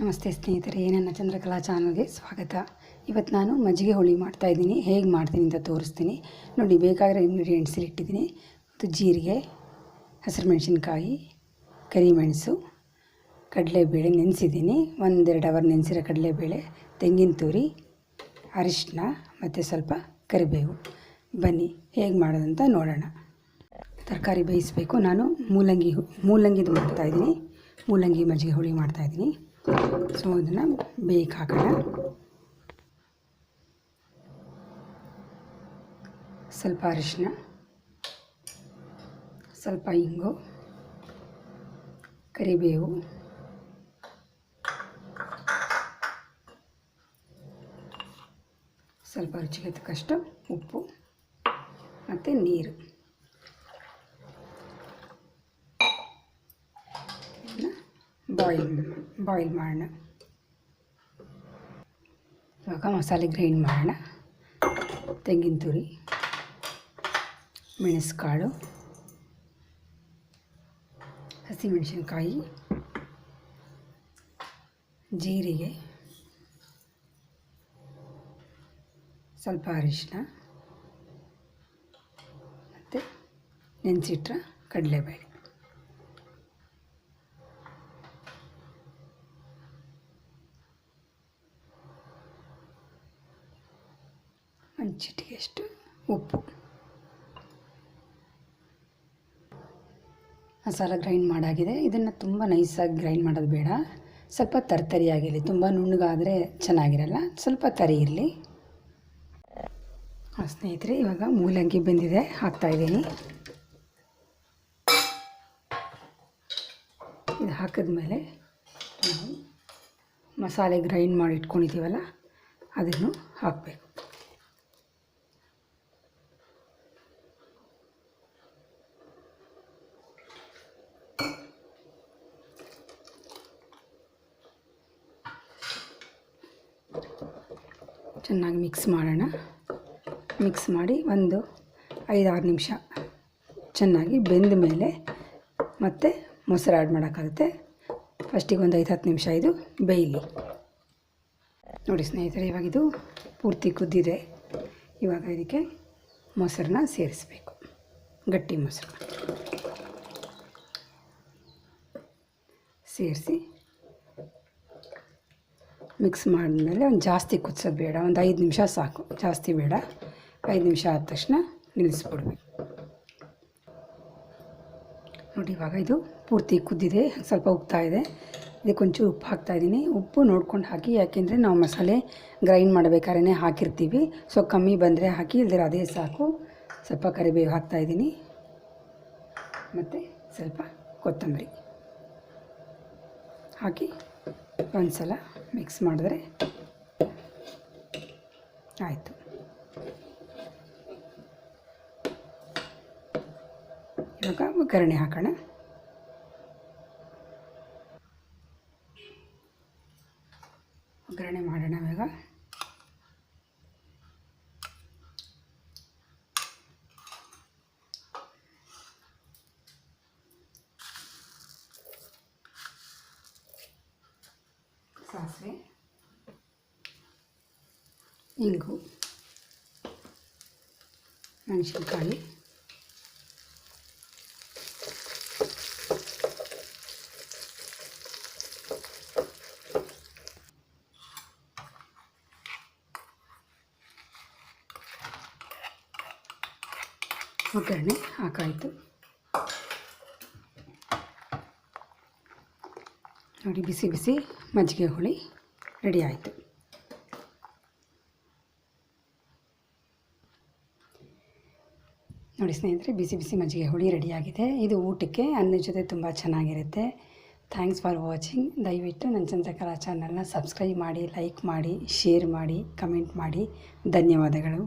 ನಮಸ್ತೆ ಸ್ನೇಹಿತರೆ, ನನ್ನ ಚಂದ್ರಕಲಾ ಚಾನಲ್ಗೆ ಸ್ವಾಗತ. ಇವತ್ತು ನಾನು ಮಜ್ಜಿಗೆ ಹುಳಿ ಮಾಡ್ತಾಯಿದ್ದೀನಿ. ಹೇಗೆ ಮಾಡ್ತೀನಿ ಅಂತ ತೋರಿಸ್ತೀನಿ ನೋಡಿ. ಬೇಕಾಗಿರೋ ಇಂಗ್ರೀಡಿಯೆಂಟ್ಸ್ ಇಟ್ಟಿದ್ದೀನಿ. ಮತ್ತು ಜೀರಿಗೆ, ಹಸಿರು ಮೆಣಸಿನ್ಕಾಯಿ, ಕರಿಮೆಣಸು, ಕಡಲೆಬೇಳೆ ನೆನೆಸಿದ್ದೀನಿ. 1-2 ಅವರ್ ನೆನೆಸಿರೋ ಕಡಲೆಬೇಳೆ, ತೆಂಗಿನ ತುರಿ, ಅರಿಶಿನ ಮತ್ತು ಸ್ವಲ್ಪ ಕರಿಬೇವು. ಬನ್ನಿ ಹೇಗೆ ಮಾಡೋದಂತ ನೋಡೋಣ. ತರಕಾರಿ ಬೇಯಿಸಬೇಕು. ನಾನು ಮೂಲಂಗಿದು ಮಾಡ್ತಾಯಿದ್ದೀನಿ. ಮೂಲಂಗಿ ಮಜ್ಜಿಗೆ ಹುಳಿ ಮಾಡ್ತಾಯಿದ್ದೀನಿ. ಸೊ ಅದನ್ನು ಬೇಯಕ್ಕೆ ಹಾಕೋಣ. ಸ್ವಲ್ಪ ಅರಿಶಿನ, ಸ್ವಲ್ಪ ಇಂಗು, ಕರಿಬೇವು, ಸ್ವಲ್ಪ ರುಚಿಗೆ ತಕ್ಕಷ್ಟು ಉಪ್ಪು ಮತ್ತು ನೀರು. ಬಾಯ್ಲ್ ಮಾಡೋಣ. ಇವಾಗ ಮಸಾಲೆ ಗ್ರೈಂಡ್ ಮಾಡೋಣ. ತೆಂಗಿನ ತುರಿ, ಮೆಣಸುಕಾಳು, ಹಸಿಮೆಣಸಿನ್ಕಾಯಿ, ಜೀರಿಗೆ, ಸ್ವಲ್ಪ ಅರಿಶಿನ ಮತ್ತು ನೆನೆಸಿಟ್ಟ ಕಡಲೆಬೇಳೆ. ಒಂದು ಚಿಟಿಕೆಯಷ್ಟು ಉಪ್ಪು. ಮಸಾಲ ಗ್ರೈಂಡ್ ಮಾಡಾಗಿದೆ. ಇದನ್ನು ತುಂಬ ನೈಸಾಗಿ ಗ್ರೈಂಡ್ ಮಾಡೋದು ಬೇಡ. ಸ್ವಲ್ಪ ತರಿಯಾಗಿರಲಿ. ತುಂಬ ನುಣ್ಣಗಾದರೆ ಚೆನ್ನಾಗಿರಲ್ಲ. ಸ್ವಲ್ಪ ತರಿ ಇರಲಿ. ಸ್ನೇಹಿತರೆ, ಇವಾಗ ಮೂಲಂಗಿ ಬೆಂದಿದೆ, ಹಾಕ್ತಾಯಿದ್ದೀನಿ. ಇದು ಹಾಕಿದ್ಮೇಲೆ ನಾವು ಮಸಾಲೆ ಗ್ರೈಂಡ್ ಮಾಡಿ ಇಟ್ಕೊಂಡಿದ್ದೀವಲ್ಲ ಅದನ್ನು ಹಾಕಬೇಕು. ಚೆನ್ನಾಗಿ ಮಿಕ್ಸ್ ಮಾಡೋಣ. ಮಿಕ್ಸ್ ಮಾಡಿ ಒಂದು 5-6 ನಿಮಿಷ ಚೆನ್ನಾಗಿ ಬೆಂದ ಮೇಲೆ ಮತ್ತೆ ಮೊಸರು ಆ್ಯಡ್ ಮಾಡೋಕ್ಕಾಗುತ್ತೆ. ಫಸ್ಟಿಗೆ ಒಂದು 5-10 ನಿಮಿಷ ಇದು ಬೇಯಲಿ. ನೋಡಿ ಸ್ನೇಹಿತರೆ, ಇವಾಗ ಇದು ಪೂರ್ತಿ ಕುದ್ದಿದೆ. ಇವಾಗ ಇದಕ್ಕೆ ಮೊಸರನ್ನ ಸೇರಿಸಬೇಕು. ಗಟ್ಟಿ ಮೊಸರು ಸೇರಿಸಿ ಮಿಕ್ಸ್ ಮಾಡಿದ್ಮೇಲೆ ಒಂದು ಜಾಸ್ತಿ ಕುದಿಸೋದು ಬೇಡ. ಒಂದು 5 ನಿಮಿಷ ಸಾಕು, ಜಾಸ್ತಿ ಬೇಡ. 5 ನಿಮಿಷ ಆದ ತಕ್ಷಣ ನಿಲ್ಲಿಸ್ಬಿಡ್ಬೇಕು. ನೋಡಿ, ಇವಾಗ ಇದು ಪೂರ್ತಿ ಕುದ್ದಿದೆ. ಸ್ವಲ್ಪ ಉಪ್ತಾ ಇದೆ. ಇದಕ್ಕೊಂಚೂರು ಉಪ್ಪು ಹಾಕ್ತಾಯಿದ್ದೀನಿ. ಉಪ್ಪು ನೋಡ್ಕೊಂಡು ಹಾಕಿ, ಯಾಕೆಂದರೆ ನಾವು ಮಸಾಲೆ ಗ್ರೈಂಡ್ ಮಾಡಬೇಕಾದ್ರೆ ಹಾಕಿರ್ತೀವಿ. ಸೊ ಕಮ್ಮಿ ಬಂದರೆ ಹಾಕಿ, ಇಲ್ಲದ್ರೆ ಅದೇ ಸಾಕು. ಸ್ವಲ್ಪ ಕರಿಬೇವು ಹಾಕ್ತಾಯಿದ್ದೀನಿ ಮತ್ತು ಸ್ವಲ್ಪ ಕೊತ್ತಂಬರಿ ಹಾಕಿ ಒಂದು ಸಲ ಮಿಕ್ಸ್ ಮಾಡಿದ್ರೆ ಆಯಿತು. ಇವಾಗ ಒಗ್ಗರಣೆ ಹಾಕೋಣ. ಒಗ್ಗರಣೆ ಮಾಡೋಣ. ಇವಾಗ ಸಾಸಿವೆ, ಇಂಗು, ಮೆಣಸಿನ್ಕಾಯಿ, ಒಗ್ಗರಣೆ ಹಾಕಾಯಿತು. ನೋಡಿ, ಬಿಸಿ ಬಿಸಿ ಮಜ್ಜಿಗೆ ಹುಳಿ ರೆಡಿ ಆಯಿತು. ನೋಡಿ ಸ್ನೇಹಿತರೆ, ಬಿಸಿ ಬಿಸಿ ಮಜ್ಜಿಗೆ ಹುಳಿ ರೆಡಿಯಾಗಿದೆ. ಇದು ಊಟಕ್ಕೆ ಅನ್ನದ ಜೊತೆ ತುಂಬ ಚೆನ್ನಾಗಿರುತ್ತೆ. Thanks for watching. ದಯವಿಟ್ಟು ನನ್ನ ಚಂದ್ರಕಲಾ ಚಾನಲ್ನ ಸಬ್ಸ್ಕ್ರೈಬ್ ಮಾಡಿ, ಲೈಕ್ ಮಾಡಿ, ಶೇರ್ ಮಾಡಿ, ಕಮೆಂಟ್ ಮಾಡಿ. ಧನ್ಯವಾದಗಳು.